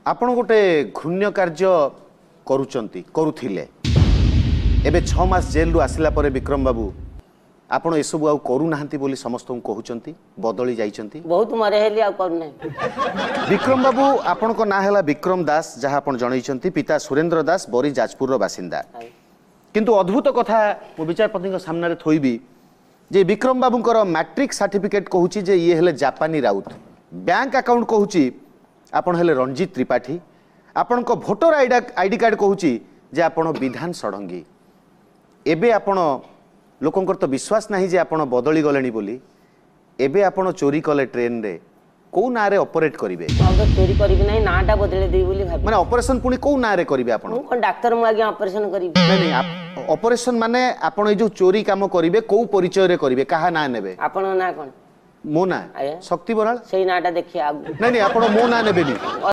आपण गोटे घृण्य कार्य करुथिले एबे 6 मास जेल रु आसिला परे विक्रम बाबू आपण एसबु आउ करू नाहंती बोली समस्त कहउचंती बदली जाइचंती बहुत मरे हेली आ कर नै विक्रम बाबू आपण को ना हैला विक्रम दास जहा आपण जणैचंती पिता सुरेंद्र दास बरी जाजपुर रो बासिंदा किंतु अद्भुत कथा मो विचारपति को सामने थोइबी जे विक्रम बाबू को मैट्रिक सर्टिफिकेट कहूची जे ये हेले जापानी राउत बैंक अकाउंट कहूची आपण हेले रंजीत त्रिपाठी आपण को वोटर आईडी कार्ड कहूची जे आपण विधान सडंगी एबे आपण लोकंकर तो विश्वास नहीं जे आपण बदली गलेनी बोली एबे आपण चोरी कले ट्रेन रे को ना रे ऑपरेट करिवे चोरी करिवे नहीं नाटा बदले देई बोली भाबी माने ऑपरेशन पुनी को ना रे करिवे आपण कोन डॉक्टर मु आगे ऑपरेशन करिवे नहीं नहीं ऑपरेशन माने आपण ए जो चोरी काम करिवे को परिचय रे करिवे कहा ना नेबे आपण ना कोन मो ना शक्ति बराल सेही नाटा देखिया नहीं नहीं आपण मो ना नेबेनी